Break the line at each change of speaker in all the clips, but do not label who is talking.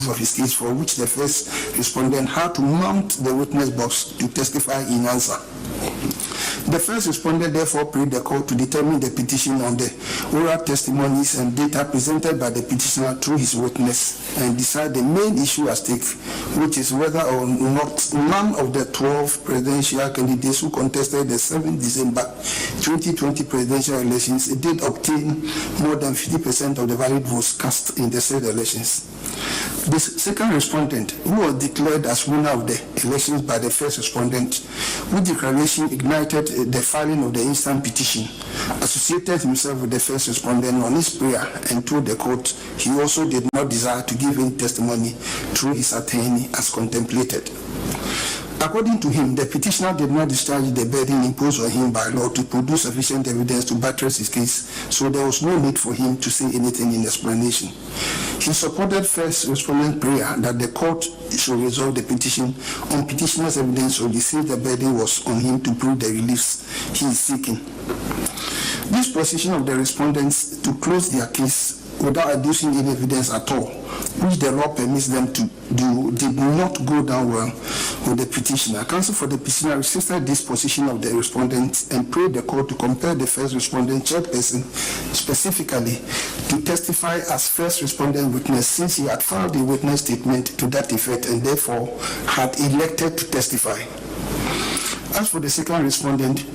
of his case, for which the first respondent had to mount the witness box to testify in answer. The first respondent therefore prayed the court to determine the petition on the oral testimonies and data presented by the petitioner through his witness and decide the main issue at stake, which is whether or not none of the 12 presidential candidates who contested the 7th December 2020 presidential elections did obtain more than 50% of the valid votes cast in the said elections. The second respondent, who was declared as winner of the elections by the first respondent, whose declaration ignited the filing of the instant petition, associated himself with the first respondent on his prayer and told the court he also did not desire to give any testimony through his attorney as contemplated. According to him, the petitioner did not discharge the burden imposed on him by law to produce sufficient evidence to buttress his case, so there was no need for him to say anything in explanation. He supported first respondent's prayer that the court should resolve the petition on petitioner's evidence only, since the burden was on him to prove the reliefs he is seeking. This position of the respondents to close their case without adducing any evidence at all, which the law permits them to do, did not go down well with the petitioner. Counsel for the petitioner resisted this position of the respondents and prayed the court to compel the first respondent chairperson specifically to testify as first respondent witness, since he had filed a witness statement to that effect and therefore had elected to testify. As for the second respondent,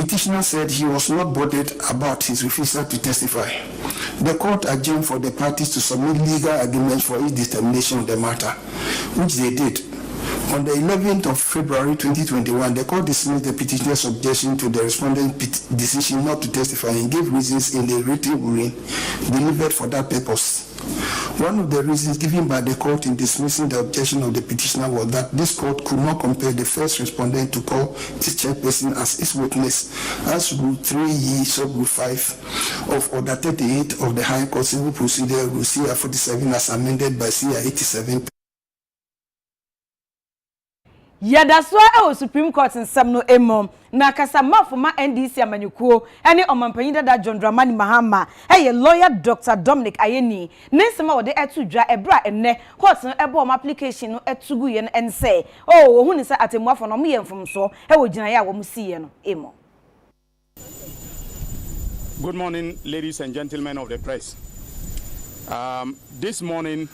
petitioner said he was not bothered about his refusal to testify. The court adjourned for the parties to submit legal arguments for its determination of the matter, which they did. On the 11th of February 2021, the court dismissed the petitioner's objection to the respondent's decision not to testify and gave reasons in the written ruling delivered for that purpose. One of the reasons given by the court in dismissing the objection of the petitioner was that this court could not compel the first respondent to call its chairperson as its witness, as Rule 3E, Sub-Rule 5 of Order 38 of the High Court Civil Procedure, Rule CR 47, as amended by CR 87.
Yadaswa e Supreme Court nsam no emo na kasama foma NDC amanyukuo ene omampanyida da John Dramani Mahama eye lawyer Dr. Dominic Ayeni nensema wode etudwa ebra enne court no ebo application no etugu ye no ense ohu ni sa atemuafo no me yemfomso e wo gina ya wo musiye no emo.
Good morning, ladies and gentlemen of the press. This morning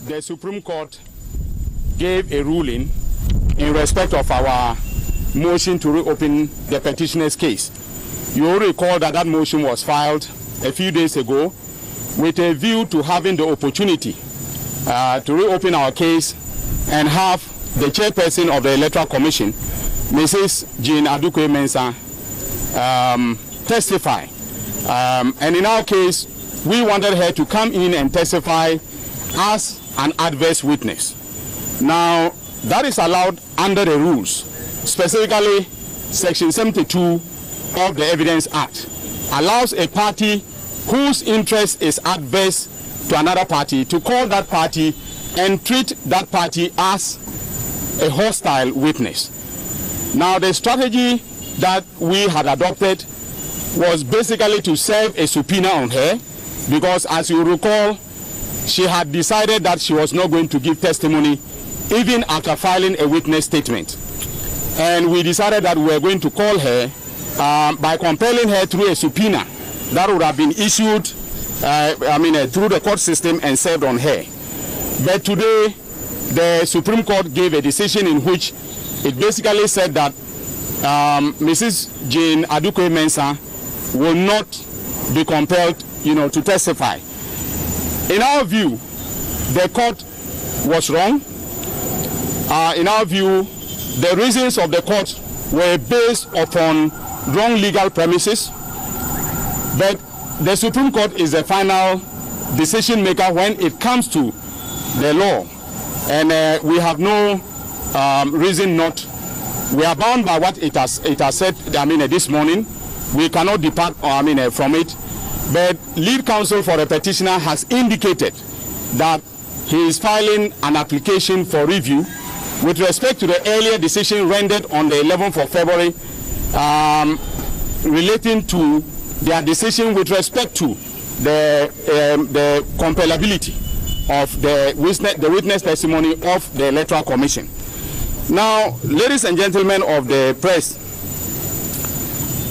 the Supreme Court gave a ruling in respect of our motion to reopen the petitioner's case. You will recall that that motion was filed a few days ago with a view to having the opportunity to reopen our case and have the chairperson of the Electoral Commission, Mrs. Jane Adukwe-Mensah, testify. And in our case, we wanted her to come in and testify as an adverse witness. Now, that is allowed under the rules, specifically Section 72 of the Evidence Act, allows a party whose interest is adverse to another party to call that party and treat that party as a hostile witness. Now, the strategy that we had adopted was basically to serve a subpoena on her, because as you recall, she had decided that she was not going to give testimony even after filing a witness statement. And we decided that we were going to call her by compelling her through a subpoena that would have been issued through the court system and served on her. But today, the Supreme Court gave a decision in which it basically said that Mrs. Jane Adukwe-Mensah will not be compelled, to testify. In our view, the court was wrong. In our view, the reasons of the court were based upon wrong legal premises, but the Supreme Court is the final decision maker when it comes to the law, and we have no reason not. We are bound by what it has said. This morning, we cannot depart. From it. But lead counsel for the petitioner has indicated that he is filing an application for review with respect to the earlier decision rendered on the 11th of February relating to their decision with respect to the compellability of the witness testimony of the Electoral Commission. Now, ladies and gentlemen of the press,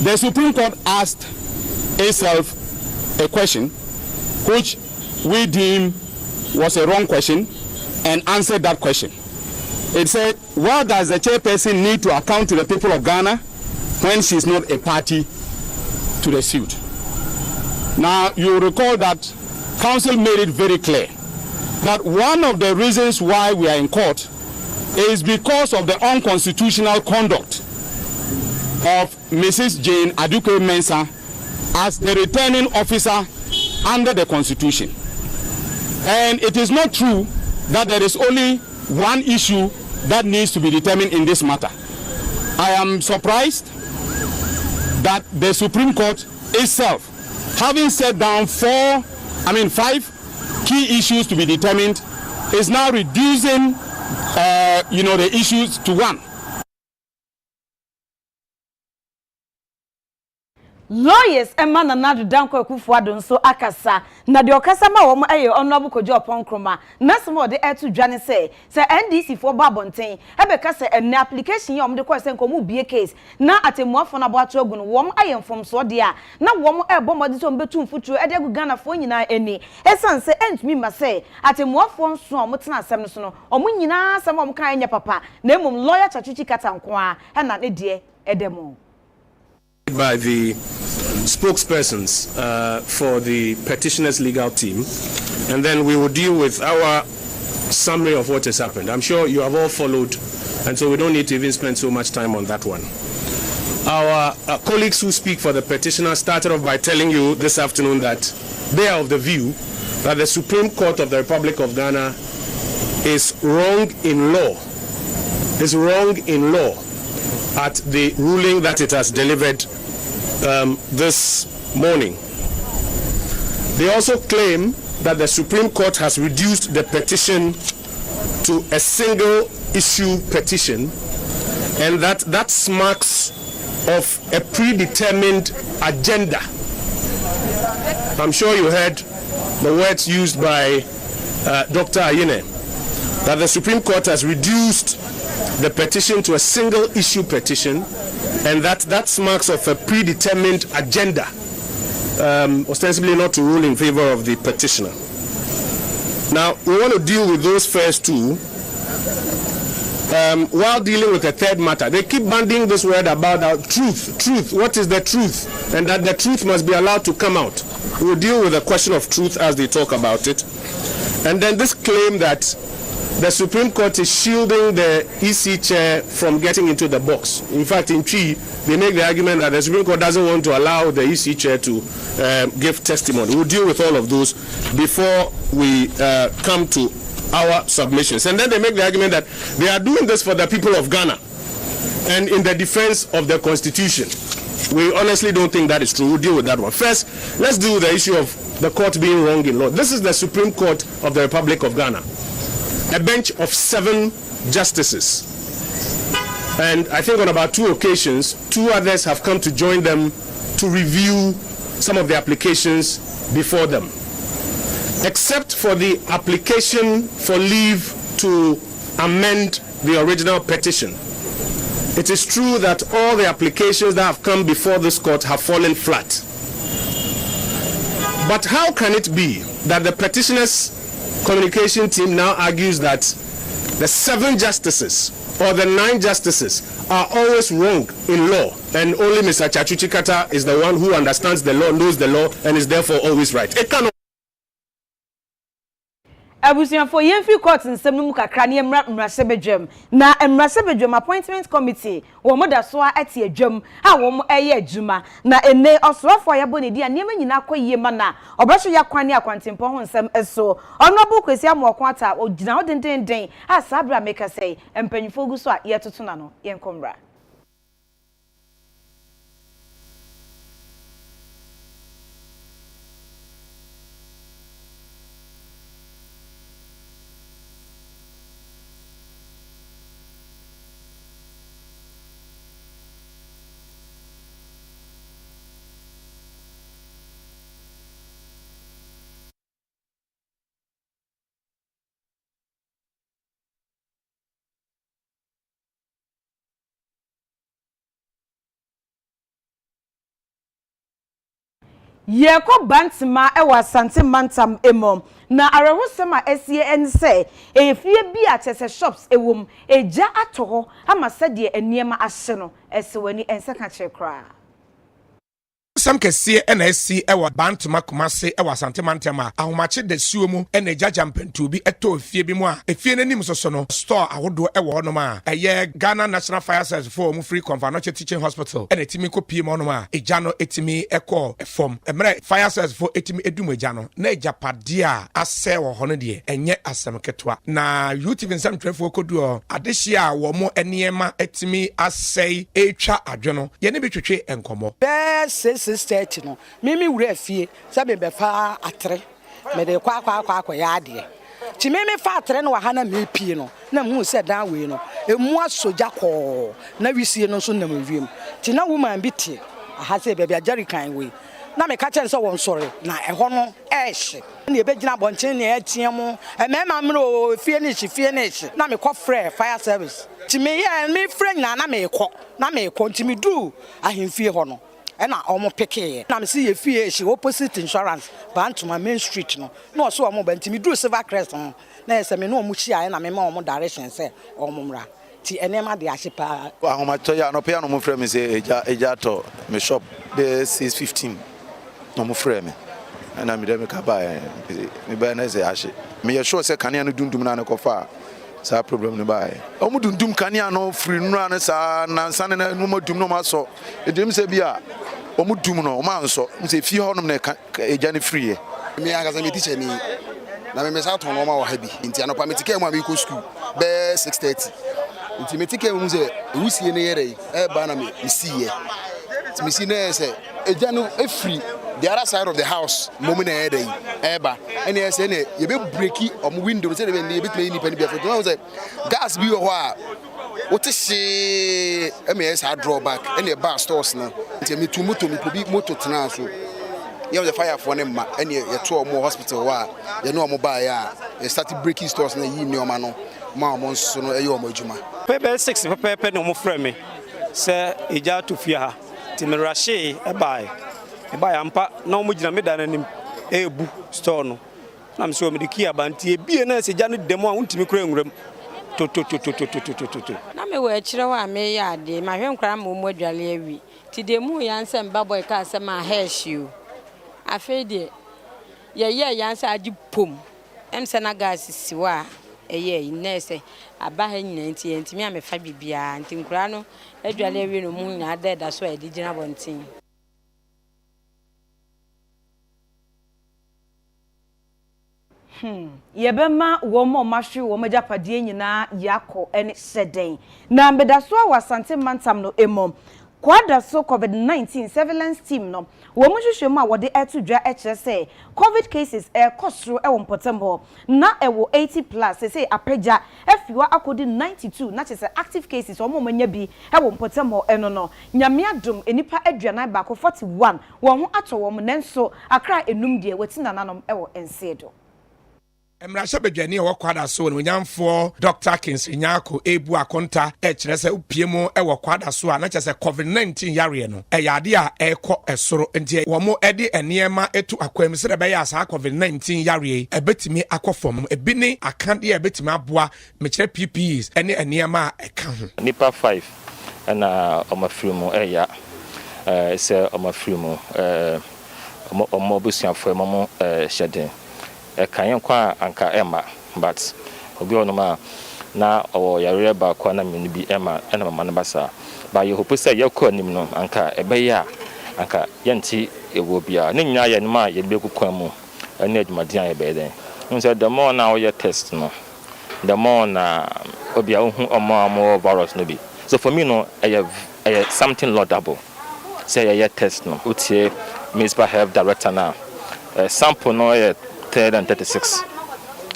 the Supreme Court asked itself a question which we deem was a wrong question and answered that question. It said, why does the chairperson need to account to the people of Ghana when she's not a party to the suit? Now, you recall that counsel made it very clear that one of the reasons why we are in court is because of the unconstitutional conduct of Mrs. Jane Aduke Mensah as the returning officer under the Constitution. And it is not true that there is only one issue that needs to be determined in this matter. I am surprised that the Supreme Court itself, having set down 5 key issues to be determined, is now reducing the issues to one.
Lawyers Emma Nadu Danko Kufuado nso akasa na de okasa ma wo honorable Kojo Oponkroma na some de etu dwane say NDC for babonten ebe ka say en application ye omde ko say nkomu bie case na atemuafo na bo ato agu no wo ayemfom so de a na wo ebo modi so mbetu mfutuo ede agu Ghana fo nyina eni esan say entumi ma say atemuafo nso omotena asem no so no omu nyina asem om kan anya papa na emom lawyer chachuchi kata nko a na ne de edemo
by the spokespersons for the petitioners legal team, and then we will deal with our summary of what has happened. I'm sure you have all followed, and so we don't need to even spend so much time on that one. Our colleagues who speak for the petitioner started off by telling you this afternoon that they are of the view that the Supreme Court of the Republic of Ghana is wrong in law, at the ruling that it has delivered this morning. They also claim that the Supreme Court has reduced the petition to a single issue petition, and that smacks of a predetermined agenda. I'm sure you heard the words used by Dr. Akyere, that the Supreme Court has reduced the petition to a single issue petition, and that smacks of a predetermined agenda, ostensibly not to rule in favor of the petitioner. Now, we want to deal with those first two. While dealing with a third matter, they keep bandying this word about truth. What is the truth? And that the truth must be allowed to come out. We'll deal with the question of truth as they talk about it. And then this claim that the Supreme Court is shielding the EC chair from getting into the box. In fact, in Chi, they make the argument that the Supreme Court doesn't want to allow the EC chair to give testimony. We'll deal with all of those before we come to our submissions. And then they make the argument that they are doing this for the people of Ghana and in the defense of the Constitution. We honestly don't think that is true. We'll deal with that one. First, let's deal with the issue of the court being wrong in law. This is the Supreme Court of the Republic of Ghana. A bench of 7 justices. And I think on about 2 occasions, 2 others have come to join them to review some of the applications before them. Except for the application for leave to amend the original petition, it is true that all the applications that have come before this court have fallen flat. But how can it be that the petitioners' communication team now argues that the 7 justices or the 9 justices are always wrong in law, and only Mr. Chachuchi Kata is the one who understands the law, knows the law, and is therefore always right? It cannot.
Abusian for Yenfi Court in Semnu Kakrani Mrasebedjem. Na Mrasebedjem Appointment Committee, or Mother Swa at your jum, how wom a juma, na ene or swa for your bonny dear Nieman Yako Yemana, or Basho Yakwania Quantimpon some so. Honorable Quesia Moquata or Dinao Den, as Sabra make us say, and Penifoguswa yet to Tunano, Yen Combra. Yeko Bantima ewa Sante Mantam emom. Na arehosema esie ense efie bi atese shops ewom eja atoho ama sede eniema ahye no esewani ense ka chekra.
Sam kese NSC ewa Bantuma Kumase ewa Sante Mantama ahomache de suomu ene jajampentu bi eto efie bi mu a efie nanim soso no store ahodo ewa onoma eye Ghana National Fire Service for mu free Convanoche Teaching Hospital ene timi ko pie monoma eja no etimi ekọ efom emre Fire Service for etimi edum eja no na ejapade a ase wo hono de enye asem ketwa na youth nsem twefo koduo adehia wo mo eniema etimi asei etwa adwono ye ne betwetwe enkomo
6:30 no mimi wura fie sabe be fa atre me de kwa ya ade ti mimi fa atre no wa ha na me pie no na mu se dan we no emu asoja ko na wisie no so na mawiem ti na woman bi ti aha se be bia jerican we na me ka chen so won sore na eho no ehye na e be gina bonchen na etiem mema mro fie ni hye na me kɔ frɛ fire service ti me ye me frɛ na me kɔ ti me du ahemfie ho no ena omo peke na me see ye fie she opposite insurance Bantuma main street no no so omo bantimi do Silver Crest no na ese me no omo chia na me ma omo direction say omo mra ti enema de ahyepa
ahoma to ya no pe ya no mo frɛ me say eja to me shop the 6:15 no mo frɛ me na me dem ka ba me ba na say ahye me ye sure say kania no dundum na ne kofa sa problem no ba omo dundum kania no free nura ne sa na nsa ne no mo dum no ma so edim say bia omo dum no o ma nso nse fie honom na eja ne free
me anga za me teacher ni na me mesa to no ma wa ha bi nti anopa me tike mu go school be 6:30 nti me tike mu se ewusie ne yere ba na me see ye nti me see na say eja no free the other side of the house moment na yere eba ene ye say ne ye be breaki omo window say be ye betime ni pani bi afo no say gas bi wo ho a what is she MS drawback any bar stores now. Me to moto tena so. You the fire for them any you to more hospital wa you know mobile ya you start breaking stores na yi nneoma no ma mo so no eyo mo adwuma.
Pepe 6 pepe no mo frɛ me say eja to fie ha ti me rashe e bai ampa na mo gina me da nanim ebu store no na me so me de kia banti ebie na se ja no demo a untimi kura nwuram to
na me we kire wa me ya de ma hwe nkra ma mo adwale awi ti de mu yansem baboy ka se ma hairshio afi de ye yansa agi pom em se na gas siwa eye nese aba ha nyina nti me amefa bibia nti nkra no adwale awi no mu nya da so e di gina bontin.
Yebema womo mahwe wo majapade nyina yakọ ene seden na mbedaso wa Sante Mantam no emom kwada so COVID-19 surveillance team no wo muhwehwemu a wode eto dwa ekire se COVID cases kosro ewo mpotembo na ewo 80 plus say apeja afiwa akodi 92 na chese active cases omo manya bi ewo mpotembo eno no nyame adom enipa aduana ba ko 41 wo ho ato wo nenso akra enum de wetina nanom ewo Asiedu.
Emrasha bedwani e wokwada so no nyamfo Dr. Kings Nyako ebu akonta e kire se upiemu e wokwada so na kire se COVID-19 yare no e yade a ekọ esoro ntie wo mo ede eniema etu akwam se be ya sa COVID-19 yare e betimi akofom e bi ni akande e betimi aboa me kire PPEs ene eniema e ka ho
nipa 5 na omafrimu e ya se omafrimu omo busuafo mo hyeden kan kwa anka ema but obi onoma na o yare ba kwa na menu bi ema ena mama na basa ba ye hope say yakọ nim no anka ebeya anka yanti ewo bia ne nya ya nima ye be kukwan mu ena adwumadian ye be den nso the more na o test no the more na obi a hu omo virus no bi so for me no I something laudable say ye test no utie municipal health director na sample no ye 36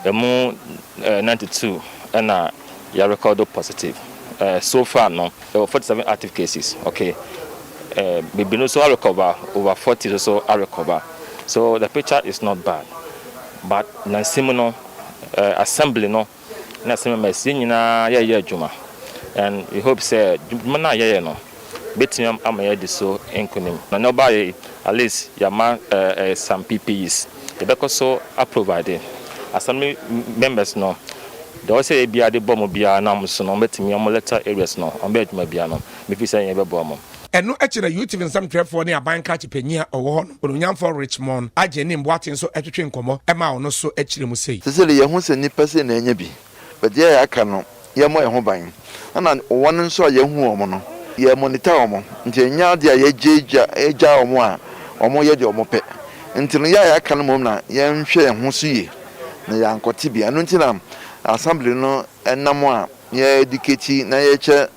emu 92 and ya record positive so far no there were 47 active cases okay we no so recover over 40 so recover so the picture is not bad but na similar assembly no na similar message nyina ya adwuma and we hope say na ya no betimi am ya di so enkonim na no ba at least yama some PPEs. The back also are provided. Assembly members no. They also be at the bomb bia nam so no betimi am letter areas no. Am be adwuma bia no. Me fi say be bomb.
Eno ekire YouTube nsam trefo ne abanka chepanyia owo no. Ononyamfo Richmond agene mboaten so etwetwe nkomo ema ono so ekire mu sei.
Sesele ye hu se nipa se na enya bi. But ye aka no ye mo eho ban. Ana won nso ye hu omo no. Ye monitor omo. Nti enya de ye eja omo a omo ye de omo pe. Nti no ya aka no mom na ye nhwe ho so ye. Na ya nkoti bi anu nti na assembly no enamo a ye educate na ye che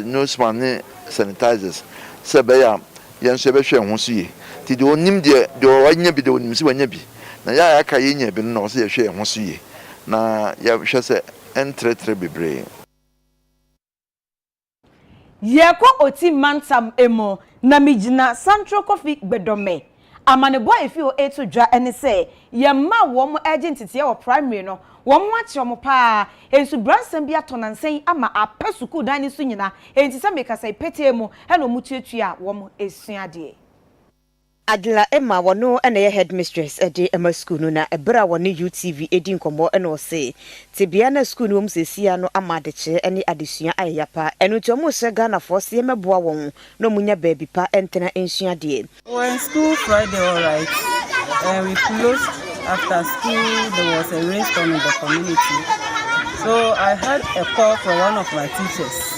nose man sanitizers sebeya ye nso be hwe ho so ye. Ti de onim de wanya bi de onim si wanya bi. Na ya aka ye nya bi no so ye hwe ho so ye. Na ya hwe se entretre bebre.
Yeko oti mantam emo na mijina Central Coffee Bedome. Amane boy if you to dra ene say ye ma wo mo agent tie wo primary no wo mo ache mo pa ensu bransam bia to nansen ama apesuku dan ni so nyina enti se meka sai pete mu he no mu tuatua wo mo esuade.
Adla Emma wono ene ye headmistress edi Emma school no na ebra woni UTV edi nkombo ene o se tibia na school no msesia no amadeche ene adesua ayapa enu to mo se Ghana force ye meboa won no munya baby pa entena ensua de.
When school Friday all right, we closed after school. There was a rainstorm in the community, so I had a call from one of my teachers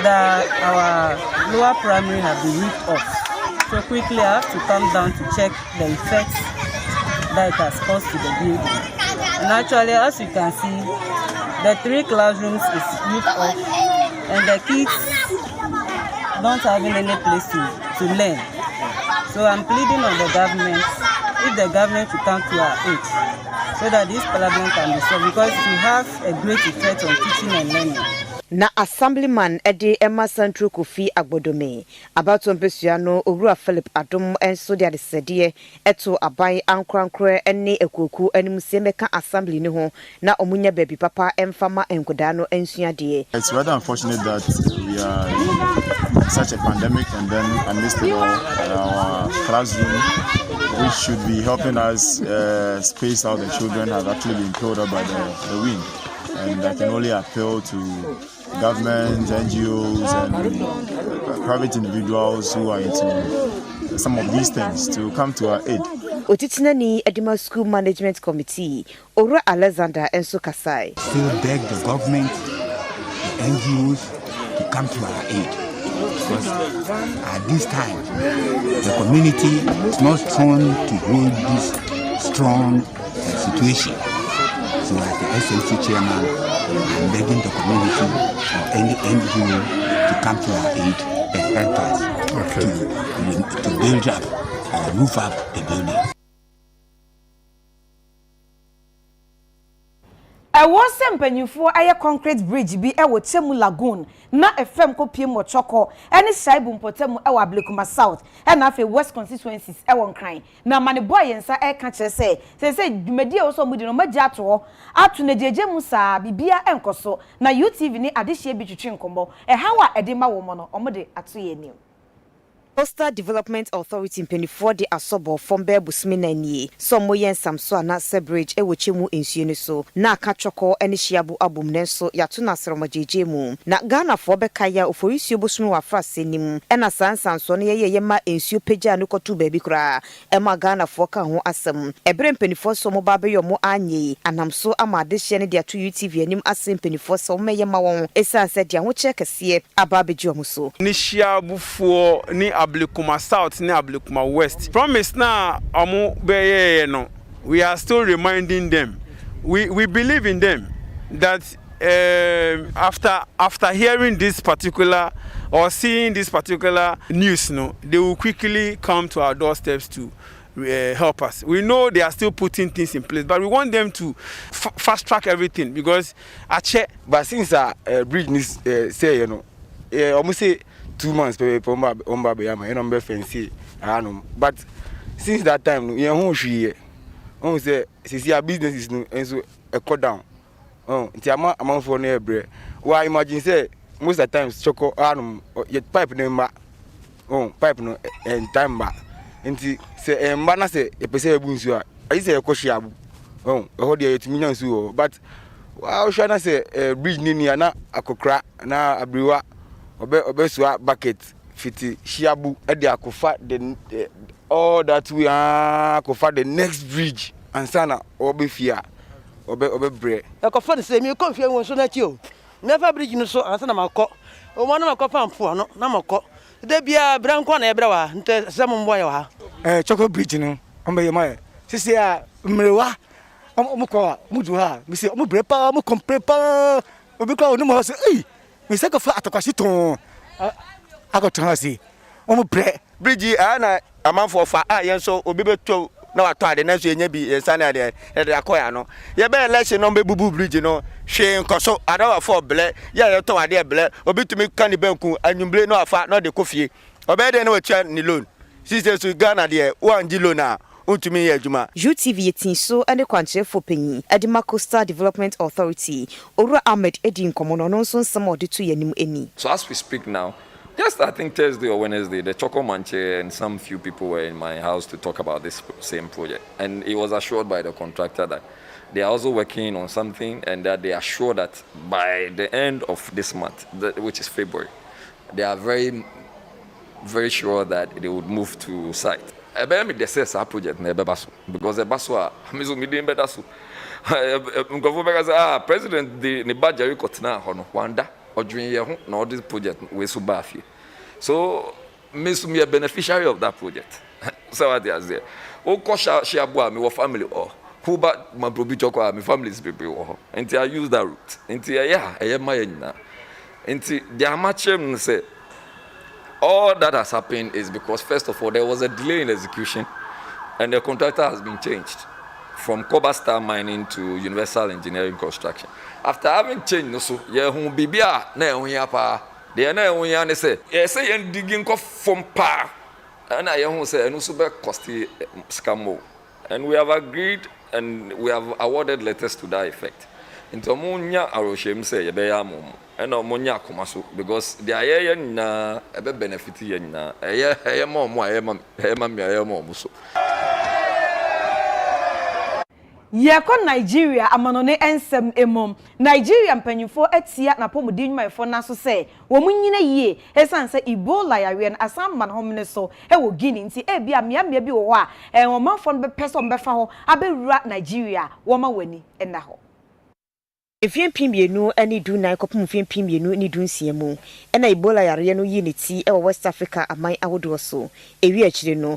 that our lower primary had been ripped off. So quickly I have to come down to check the effects that it has caused to the building. And actually, as you can see, the 3 classrooms is ripped off and the kids don't have any place to learn. So I'm pleading on the government, if the government should come to our aid, so that this problem can be solved, because it have a great effect on teaching and learning.
Na assemblyman edi Emma Central Kofi Agbodome about Mpesiano Owura Philip Adom enso de adesede eto aban ankrankre ene ekoku animsie meka assembly ne ho na omunya baby papa emfama enkoda no ensuade.
It's rather unfortunate that we are in such a pandemic and then amidst it all our classroom which should be helping us space out the children has actually been pulled up by the wind. And I can only appeal to government, NGOs, and private individuals who are into some of these things to come to our aid.
Otitinani Edema School Management Committee, Ora Alexander Enso Kasai.
Still beg the government, the NGOs to come to our aid. Because at this time, the community is not strong to hold this strong situation. So as the SLC chairman, I'm begging the community or any NGO to come to our aid and help us to build up or move up the building.
I was sempanyufo for a concrete bridge be a Chemu Lagoon, na a firm copy mo choco, any Shaibum Potemu ewa Blekuma South, and after West constituencies ewon crying. Na mani boy and sa air catcher say Midday also mudino majato, up to Neje Musa, Bibia Enkoso, na UTV ni adishie bichuchin combo, a hawa edema woman or mode at 2 new.
Coastal Development Authority in Pennyford de Asobo from Busmina ni some moyen samso na sebridge e wochemu ensuene so na kachoko eni shiabu abum nenso yatuna seromajejemu na Ghana for bekaya oforisio bosmu wa frasenim ena sansanso ne ye ma ensuo peja no kotu baby kra e ma Ghana for ka ho asem ebre Pennyford so mo ba be yomo anye anamso amade hye ne de ato UTV anim asem Pennyford so meye ma won esanse de ho chekese ababejo mo so
ni shiabu fo ni Ablekuma South ni Ablekuma West. Promise na amu beye no. We are still reminding them. We believe in them that after hearing this particular or seeing this particular news, no, they will quickly come to our doorsteps to help us. We know they are still putting things in place, but we want them to fast track everything because Akyere.
But since bridge needs say almost say 2 months omba be ama number fancy anum but since that time you hu hwie on say sisi businesses no enso e down nti amount for no ebre why imagine say most of the times choco anum pipe no ma pipe no and time ba nti se mba na se epese ebu nsu a ayi se ekohia abu ho de yetumi nya nsu but wa hwa na se bridge ni ni na akokra na abriwa obesua bucket fiti shiabu e de akofa the all that we akofa the next bridge ansana obefia obebre
akofa de se mi konfia won so na ti o never bridge no so ansana makọ o mo na makọ pampo no na makọ de bia branko na ebra wa nte se mo mbo ya wa
choco bridge no ombe yema sisi a mrewa omukọ mudu ha mi se omu brepa omu komprepa obi kwa onu mo se mi se ko fa atakwasi ton agoton ha si omu bre
bridge ana amanfo fa yen so obi beto na wato ade na so enya bi ensane ade de akoya no ye be election no be bubu bridge no hwe nkoso adawa for ble ye to ade ble obi tumi kan ni banku anyumble no afa no de kofie obe de na watua ni loan sisi so Ghana de wanji loan a untumi ye adwuma
UTV yetinso ene kwanchefo panyi Edima Coastal Development Authority Owura Ahmed Edin komono no nso nsem ode to yanim eni.
So as we speak now, just I think Thursday or Wednesday, the Choco Manche and some few people were in my house to talk about this same project. And it was assured by the contractor that they are also working on something and that they are sure that by the end of this month, which is February, they are very, very sure that they would move to site. I bet me the CSR project because the Baswa, President the Nibaja Kotna Hono Wanda. Or during year no this project we so Afia. So miss me a beneficiary of that project. So what they are there. O kosha shiabua me family or who but my probito my family's people until I use that route. Until I my na. Until the amachem say all that has happened is because first of all there was a delay in execution and the contractor has been changed from Cobalt Star Mining to Universal Engineering Construction. After having changed, so yeah, who bibia na ehun pa. They na ehun ya ne say, yeah, say yen digging ko from pa. And I ehun say enu so be cost scam. And we have agreed and we have awarded letters to that effect. Into munya aroshem say ye be ya mum. And munya komaso because the aye na ebe benefit ye na. Eye mo mo so.
Yeko Nigeria amanone ensem emom Nigeria mpanyimfo atia na pomudi nnwumafo na so se wo munyina yie esan se Ebola yawe na asamman homne so e wo Guinea nti e bia mia bi wo ho a wo manfo no be person befa ho abewura Nigeria wo ma wani enna ho
Efien pimbienu ani du nan kopum fien pimbienu ni du nsiemu ena Ebola yare no yi ne ti e West Africa aman awodo so ewi akire no